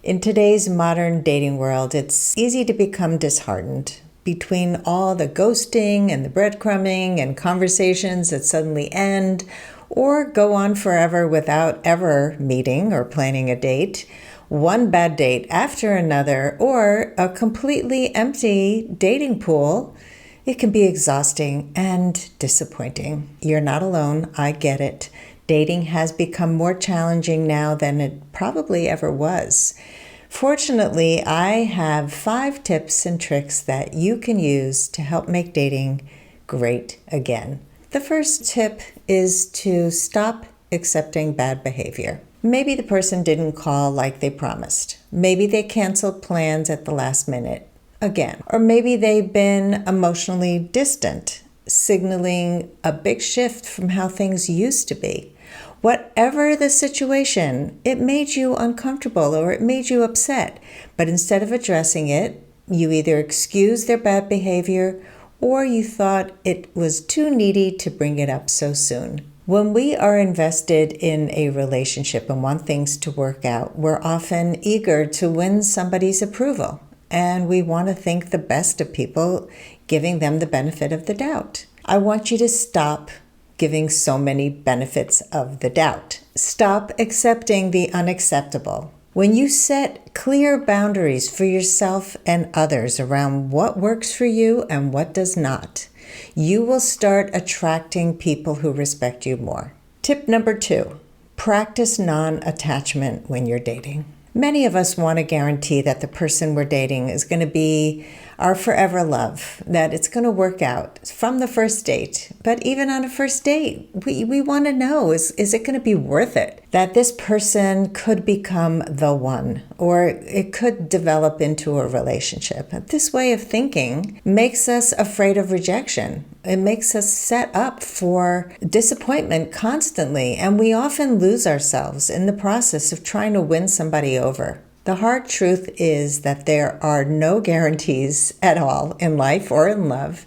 In today's modern dating world, it's easy to become disheartened between all the ghosting and the breadcrumbing and conversations that suddenly end or go on forever without ever meeting or planning a date, one bad date after another, or a completely empty dating pool. It can be exhausting and disappointing. You're not alone. I get it. Dating has become more challenging now than it probably ever was. Fortunately, I have 5 tips and tricks that you can use to help make dating great again. The first tip is to stop accepting bad behavior. Maybe the person didn't call like they promised. Maybe they canceled plans at the last minute again. Or maybe they've been emotionally distant, signaling a big shift from how things used to be. Whatever the situation, it made you uncomfortable or it made you upset. But instead of addressing it, you either excused their bad behavior or you thought it was too needy to bring it up so soon. When we are invested in a relationship and want things to work out, we're often eager to win somebody's approval. And we want to think the best of people, giving them the benefit of the doubt. I want you to stop giving so many benefits of the doubt. Stop accepting the unacceptable. When you set clear boundaries for yourself and others around what works for you and what does not, you will start attracting people who respect you more. Tip number 2, practice non-attachment when you're dating. Many of us want to guarantee that the person we're dating is going to be our forever love, that it's going to work out from the first date. But even on a first date, we want to know, is it going to be worth it? That this person could become the one, or it could develop into a relationship. This way of thinking makes us afraid of rejection. It makes us set up for disappointment constantly, and we often lose ourselves in the process of trying to win somebody over. The hard truth is that there are no guarantees at all in life or in love,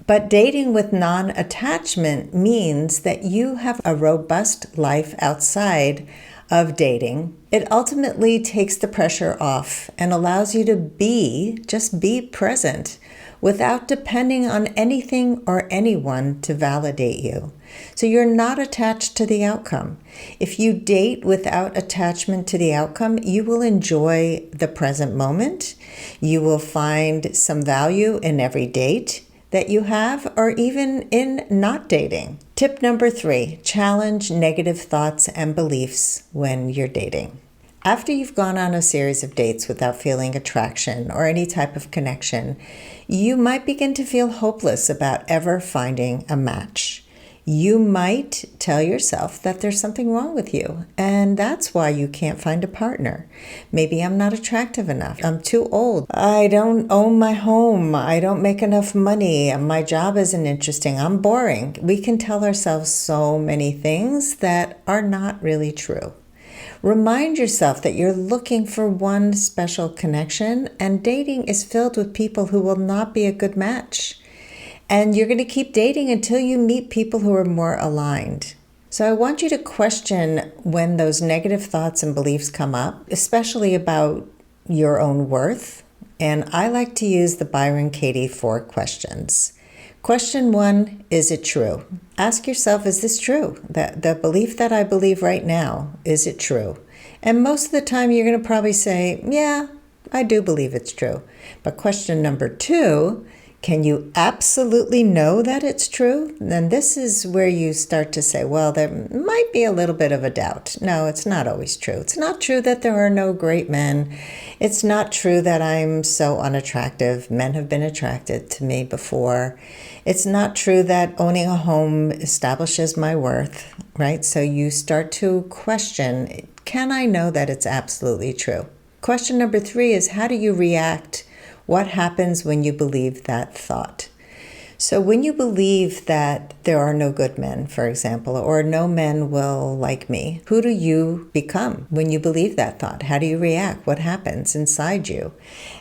but dating with non-attachment means that you have a robust life outside of dating. It ultimately takes the pressure off and allows you to just be present without depending on anything or anyone to validate you. So you're not attached to the outcome. If you date without attachment to the outcome, you will enjoy the present moment. You will find some value in every date that you have, or even in not dating. Tip number 3, challenge negative thoughts and beliefs when you're dating. After you've gone on a series of dates without feeling attraction or any type of connection, you might begin to feel hopeless about ever finding a match. You might tell yourself that there's something wrong with you, and that's why you can't find a partner. Maybe I'm not attractive enough. I'm too old. I don't own my home. I don't make enough money. My job isn't interesting. I'm boring. We can tell ourselves so many things that are not really true. Remind yourself that you're looking for one special connection, and dating is filled with people who will not be a good match. And you're going to keep dating until you meet people who are more aligned. So I want you to question when those negative thoughts and beliefs come up, especially about your own worth. And I like to use the Byron Katie 4 questions. Question 1, is it true? Ask yourself, is this true? The belief that I believe right now, is it true? And most of the time you're going to probably say, yeah, I do believe it's true. But question number 2, can you absolutely know that it's true? Then this is where you start to say, well, there might be a little bit of a doubt. No, it's not always true. It's not true that there are no great men. It's not true that I'm so unattractive. Men have been attracted to me before. It's not true that owning a home establishes my worth, right? So you start to question, can I know that it's absolutely true? Question number 3 is, how do you react? What happens when you believe that thought? So when you believe that there are no good men, for example, or no men will like me, who do you become when you believe that thought? How do you react? What happens inside you?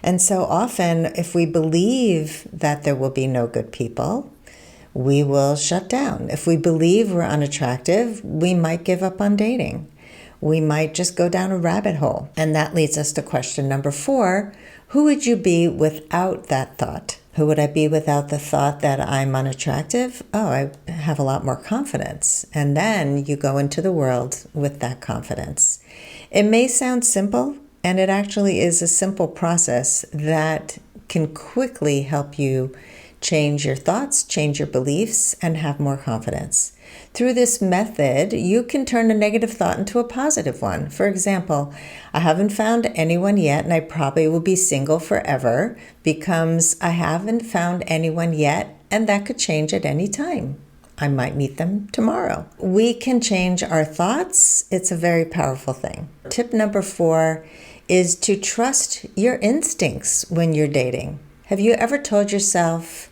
And so often, if we believe that there will be no good people, we will shut down. If we believe we're unattractive, we might give up on dating. we might just go down a rabbit hole. And that leads us to question number 4. Who would you be without that thought? Who would I be without the thought that I'm unattractive? Oh, I have a lot more confidence. And then you go into the world with that confidence. It may sound simple, and it actually is a simple process that can quickly help you change your thoughts, change your beliefs, and have more confidence. Through this method, you can turn a negative thought into a positive one. For example, I haven't found anyone yet, and I probably will be single forever, becomes I haven't found anyone yet, and that could change at any time. I might meet them tomorrow. We can change our thoughts. It's a very powerful thing. Tip number 4 is to trust your instincts when you're dating. Have you ever told yourself,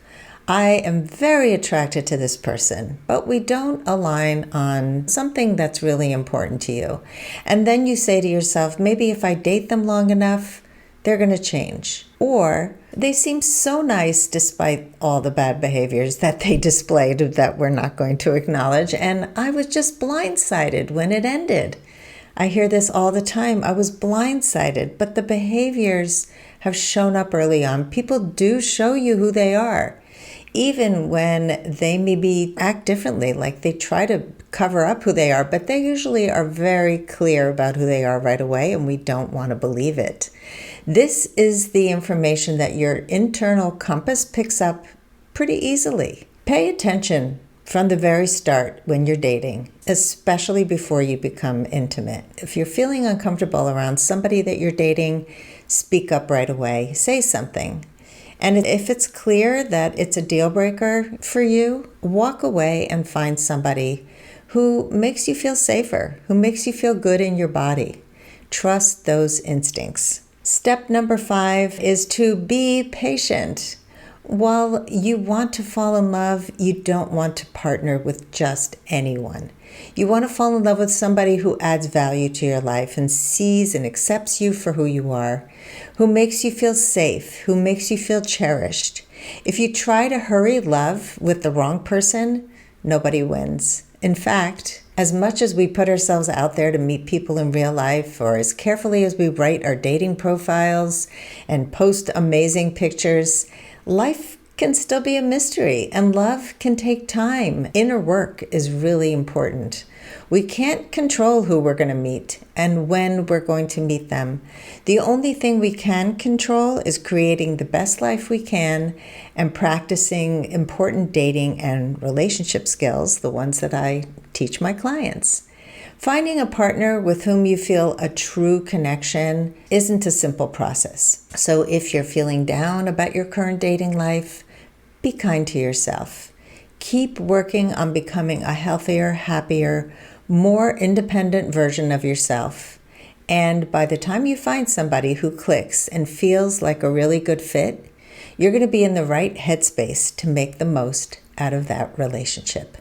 I am very attracted to this person, but we don't align on something that's really important to you? And then you say to yourself, maybe if I date them long enough, they're going to change. Or they seem so nice despite all the bad behaviors that they displayed that we're not going to acknowledge, and I was just blindsided when it ended. I hear this all the time. I was blindsided, but the behaviors have shown up early on. People do show you who they are, even when they maybe act differently, like they try to cover up who they are, but they usually are very clear about who they are right away, and we don't want to believe it. This is the information that your internal compass picks up pretty easily. Pay attention from the very start when you're dating, especially before you become intimate. If you're feeling uncomfortable around somebody that you're dating, speak up right away. Say something. And if it's clear that it's a deal breaker for you, walk away and find somebody who makes you feel safer, who makes you feel good in your body. Trust those instincts. Step number 5 is to be patient. While you want to fall in love, you don't want to partner with just anyone. You want to fall in love with somebody who adds value to your life and sees and accepts you for who you are, who makes you feel safe, who makes you feel cherished. If you try to hurry love with the wrong person, nobody wins. In fact, as much as we put ourselves out there to meet people in real life, or as carefully as we write our dating profiles and post amazing pictures, life can still be a mystery, and love can take time. Inner work is really important. We can't control who we're going to meet and when we're going to meet them. The only thing we can control is creating the best life we can and practicing important dating and relationship skills, the ones that I teach my clients. Finding a partner with whom you feel a true connection isn't a simple process. So if you're feeling down about your current dating life, be kind to yourself. Keep working on becoming a healthier, happier, more independent version of yourself. And by the time you find somebody who clicks and feels like a really good fit, you're going to be in the right headspace to make the most out of that relationship.